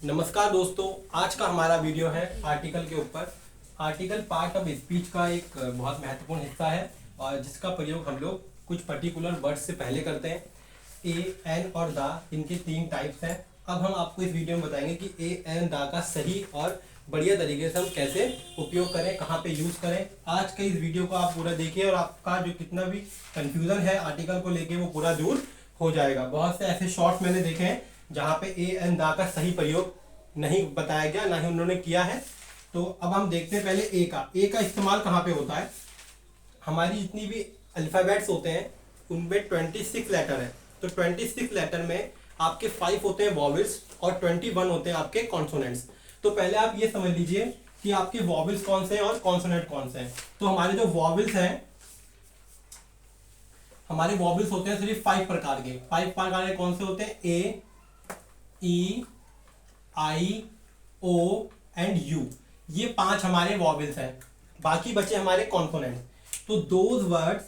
नमस्कार दोस्तों, आज का हमारा वीडियो है आर्टिकल के ऊपर। आर्टिकल पार्ट ऑफ स्पीच का एक बहुत महत्वपूर्ण हिस्सा है और जिसका प्रयोग हम लोग कुछ पर्टिकुलर वर्ड से पहले करते हैं। ए, एन और दा, इनके 3 टाइप्स हैं। अब हम आपको इस वीडियो में बताएंगे कि ए, एन, दा का सही और बढ़िया तरीके से हम कैसे उपयोग करें, कहाँ पे यूज़ करें। आज का इस वीडियो को आप पूरा देखिए और आपका जो कितना भी कन्फ्यूज़न है आर्टिकल को लेके वो पूरा दूर हो जाएगा। बहुत से ऐसे शॉर्ट्स मैंने देखे हैं जहाँ पे ए, एन, दा का सही प्रयोग नहीं बताया गया, ना ही उन्होंने किया है। तो अब हम देखते हैं पहले ए का इस्तेमाल कहाँ पे होता है। हमारी जितनी भी अल्फ़ाबेट्स होते हैं उनमें 26 लेटर है। तो 26 लेटर में आपके 5 होते हैं वॉवेल्स और 21 होते हैं आपके कॉन्सोनेंट्स। तो पहले आप ये समझ लीजिए कि आपके वॉवेल्स कौन से हैं और कॉन्सोनेंट कौन से हैं। तो हमारे जो वॉवेल्स हैं, हमारे वॉवेल्स होते हैं सिर्फ 5 प्रकार के। 5 प्रकार के कौन से होते हैं? ए, ई, आई, ओ एंड यू। ये 5 हमारे वॉवेल्स हैं, बाकी बचे हमारे कॉन्सोनेंट। तो दोज वर्ड्स,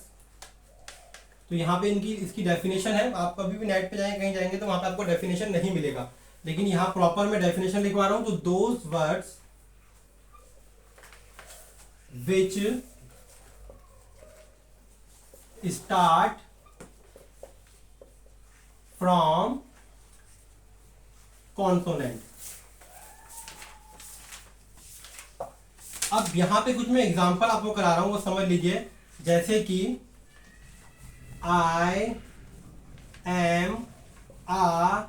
तो यहाँ पे इसकी डेफिनेशन है। आप कभी भी नेट पे जाएंगे, कहीं जाएंगे तो वहां पे आपको डेफिनेशन नहीं मिलेगा, लेकिन यहाँ प्रॉपर मैं डेफिनेशन लिखवा रहा हूं। तो those words which start from consonant. अब यहां पे कुछ मैं एग्जांपल आपको करा रहा हूं, वो समझ लीजिए। जैसे कि आई एम आ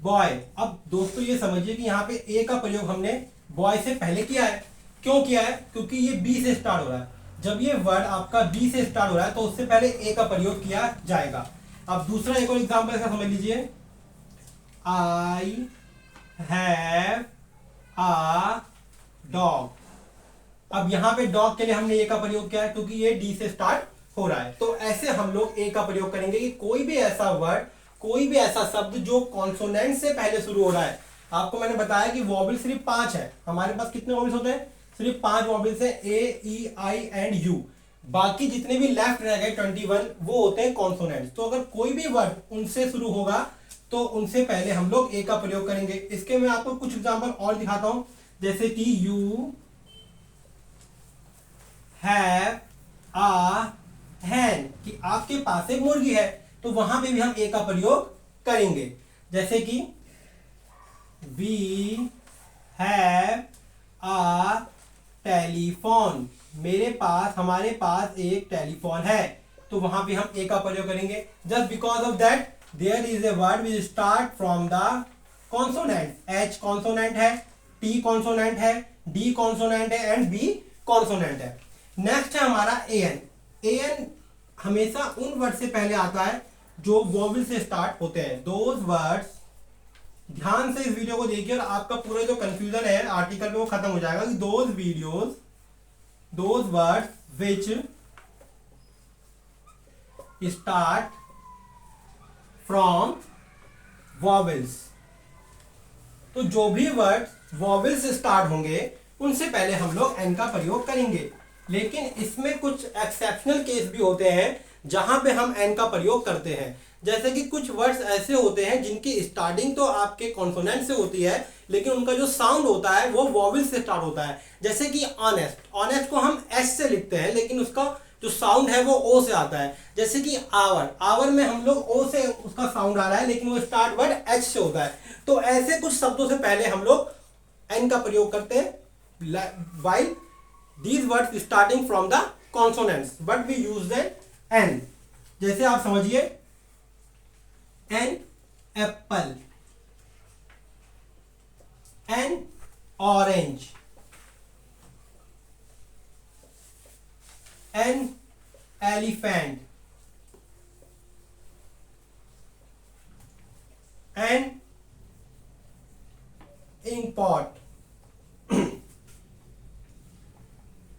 बॉय। अब दोस्तों ये समझिए कि यहाँ पे ए का प्रयोग हमने बॉय से पहले किया है। क्यों किया है? क्योंकि ये बी से स्टार्ट हो रहा है। जब ये वर्ड आपका बी से स्टार्ट हो रहा है तो उससे पहले ए का प्रयोग किया जाएगा। अब दूसरा एक और एग्जांपल इसका समझ लीजिए। I have a dog. अब यहाँ पे डॉग के लिए हमने ए का प्रयोग किया है क्योंकि ये डी से स्टार्ट हो रहा है। तो ऐसे हम लोग ए का प्रयोग करेंगे कि कोई भी ऐसा वर्ड, कोई भी ऐसा शब्द जो कॉन्सोनेंट से पहले शुरू हो रहा है। आपको मैंने बताया कि वॉवेल सिर्फ 5 है। हमारे पास कितने वॉवेल्स होते हैं? सिर्फ 5 वॉवेल्स हैं, ए, ई, आई एंड यू। बाकी जितने भी लेफ्ट रह गए 21, वो होते हैं कॉन्सोनेंट्स। तो अगर कोई भी वर्ड उनसे शुरू होगा तो उनसे पहले हम लोग ए का प्रयोग करेंगे। इसके मैं आपको कुछ एग्जाम्पल और दिखाता हूं। जैसे कि यू हैव आ हैन, कि आपके पास एक मुर्गी है, तो वहां पे भी हम ए का प्रयोग करेंगे। जैसे कि वी हैव आ टेलीफोन, हमारे पास एक टेलीफोन है, तो वहां पे हम ए का प्रयोग करेंगे। Just because of that there is a word which start from the consonant. H consonant है, टी कॉन्सोनेंट है, डी कॉन्सोनेंट है एंड बी कॉन्सोनेंट है। नेक्स्ट है हमारा ए एन। ए एन हमेशा उन वर्ड से पहले आता है जो वॉवेल से स्टार्ट होते हैं। दोज वर्ड्स, ध्यान से इस वीडियो को देखिए और आपका पूरा जो कंफ्यूजन है आर्टिकल में वो खत्म हो जाएगा। कि those words which start from vowels. तो जो भी वर्ड वॉवेल से स्टार्ट होंगे उनसे पहले हम लोग एन का प्रयोग करेंगे। लेकिन इसमें कुछ एक्सेप्शनल केस भी होते हैं जहां पे हम एन का प्रयोग करते हैं। जैसे कि कुछ वर्ड्स ऐसे होते हैं जिनकी स्टार्टिंग तो आपके कॉन्सोनेंट से होती है, लेकिन उनका जो साउंड होता है वो वॉवेल से स्टार्ट होता है। जैसे कि ऑनेस्ट, ऑनेस्ट को हम एस से लिखते हैं लेकिन उसका जो साउंड है वो ओ से आता है। जैसे कि आवर, आवर में हम लोग ओ से उसका साउंड आ रहा है लेकिन वो स्टार्ट वर्ड एच से होता है। तो ऐसे कुछ शब्दों से पहले हम लोग एन का प्रयोग करते हैं। While these words starting from the consonants but we use the n। जैसे आप समझिए an apple, an orange, an elephant, an ink pot,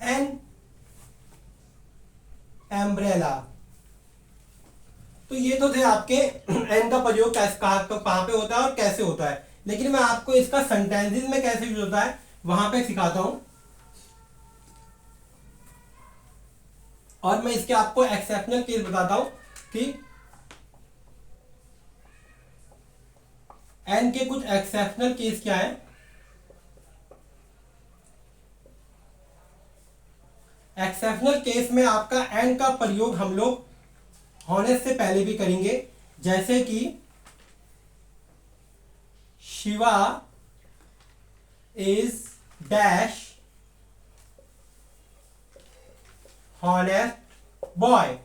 an umbrella. तो ये तो थे आपके एन का प्रयोग कहां पे होता है और कैसे होता है। लेकिन मैं आपको इसका सेंटेंसेस में कैसे यूज होता है वहां पे सिखाता हूं। और मैं इसके आपको एक्सेप्शनल केस बताता हूं कि एन के कुछ एक्सेप्शनल केस क्या है। एक्सेप्शनल केस में आपका एंड का प्रयोग हम लोग हॉनेस्ट से पहले भी करेंगे, जैसे कि Shiva is dash honest boy.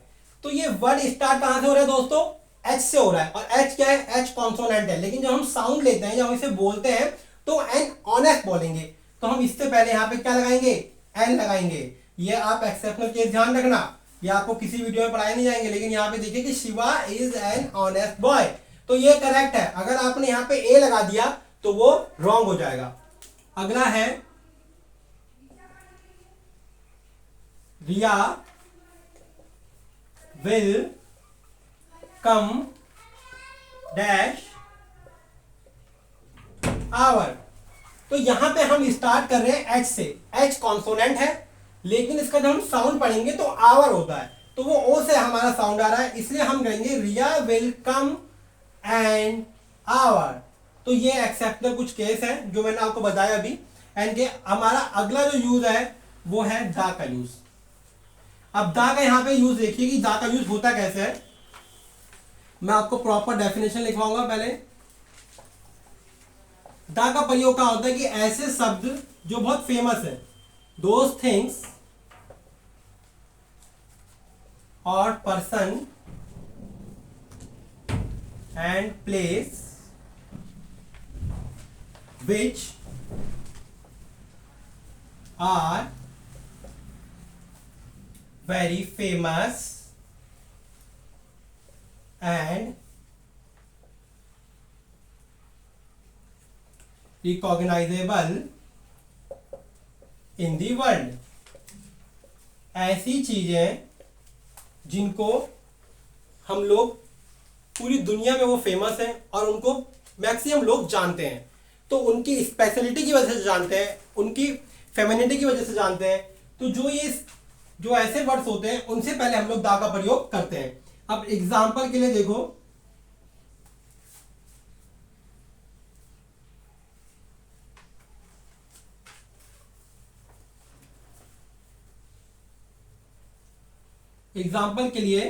तो ये वर्ड स्टार्ट कहां से हो रहा है दोस्तों? एच से हो रहा है, और एच क्या है? एच कॉन्सोनेंट है, लेकिन जब हम साउंड लेते हैं, जब हम इसे बोलते हैं तो एन ऑनेस्ट बोलेंगे, तो हम इससे पहले यहां पे क्या लगाएंगे? एन लगाएंगे। ये आप एक्सेप्शनल केस ध्यान रखना, ये आपको किसी वीडियो में पढ़ाए नहीं जाएंगे, लेकिन यहाँ पे देखिए कि Shiva is an honest boy, तो ये करेक्ट है। अगर आपने यहाँ पे ए लगा दिया तो वो रॉन्ग हो जाएगा। अगला है रिया विल कम डैश आवर। तो यहां पे हम स्टार्ट कर रहे हैं एच से, एच कॉन्सोनेंट है, लेकिन इसका जब हम साउंड पढ़ेंगे तो आवर होता है, तो वो ओ से हमारा साउंड आ रहा है, इसलिए हम कहेंगे रिया विल कम एंड आवर। तो ये एक्सेप्शनल कुछ केस है जो मैंने आपको बताया अभी। एंड के हमारा अगला जो यूज है वो है दा का यूज। अब दा का यहां पे यूज देखिए कि दा का यूज होता कैसे है। मैं आपको प्रॉपर डेफिनेशन लिखवाऊंगा पहले। दा का प्रयोग क्या होता है कि ऐसे शब्द जो बहुत फेमस है, दोज थिंग्स और person and place which are very famous and recognizable in the world। ऐसी चीजें जिनको हम लोग पूरी दुनिया में वो फेमस हैं और उनको मैक्सिमम लोग जानते हैं, तो उनकी स्पेशलिटी की वजह से जानते हैं, उनकी फेमिनिटी की वजह से जानते हैं। तो जो ऐसे वर्ड्स होते हैं उनसे पहले हम लोग दा का प्रयोग करते हैं। अब एग्जांपल के लिए देखो, एग्जांपल के लिए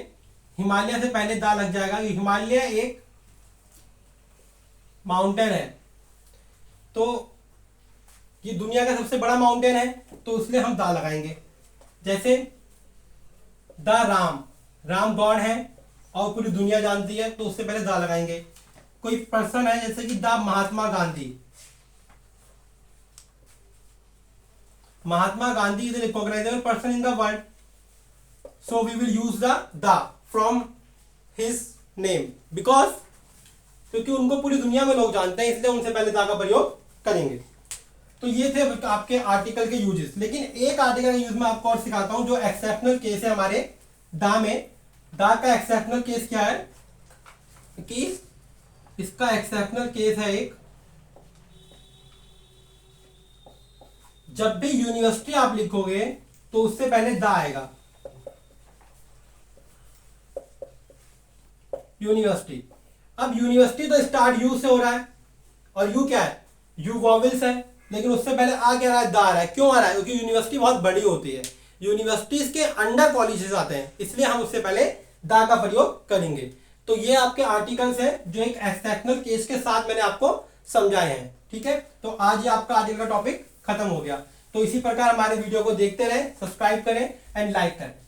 हिमालय से पहले दा लग जाएगा। हिमालय एक माउंटेन है, तो ये दुनिया का सबसे बड़ा माउंटेन है, तो इसलिए हम दा लगाएंगे। जैसे द राम गॉड है और पूरी दुनिया जानती है, तो उससे पहले दा लगाएंगे। कोई पर्सन है जैसे कि the Mahatma Gandhi is a recognisable person in the world, so we will use the from his name, because क्योंकि उनको पूरी दुनिया में लोग जानते हैं, इसलिए उनसे पहले दा का प्रयोग करेंगे। तो ये थे आपके आर्टिकल के यूजेस। लेकिन एक आर्टिकल का यूज मैं आपको और सिखाता हूं जो एक्सेप्शनल केस है हमारे दा में। दा का एक्सेप्शनल केस क्या है कि इसका एक्सेप्शनल केस है एक, जब भी यूनिवर्सिटी आप लिखोगे तो उससे पहले दा आएगा। यूनिवर्सिटी, अब यूनिवर्सिटी तो स्टार्ट यू से हो रहा है, और यू क्या है? यू वॉवेल्स है, लेकिन उससे पहले आ क्या रहा है? दा आ रहा है। क्यों आ रहा है? क्योंकि यूनिवर्सिटी बहुत बड़ी होती है, यूनिवर्सिटीज के अंडर कॉलेजेस आते हैं, इसलिए हम उससे पहले दा का प्रयोग करेंगे। तो ये आपके आर्टिकल्स हैं जो एक एक्सेप्शनल केस के साथ मैंने आपको समझाए हैं। ठीक है, तो आज ये आपका आर्टिकल का टॉपिक खत्म हो गया। तो इसी प्रकार हमारे वीडियो को देखते रहें, सब्सक्राइब करें एंड लाइक करें।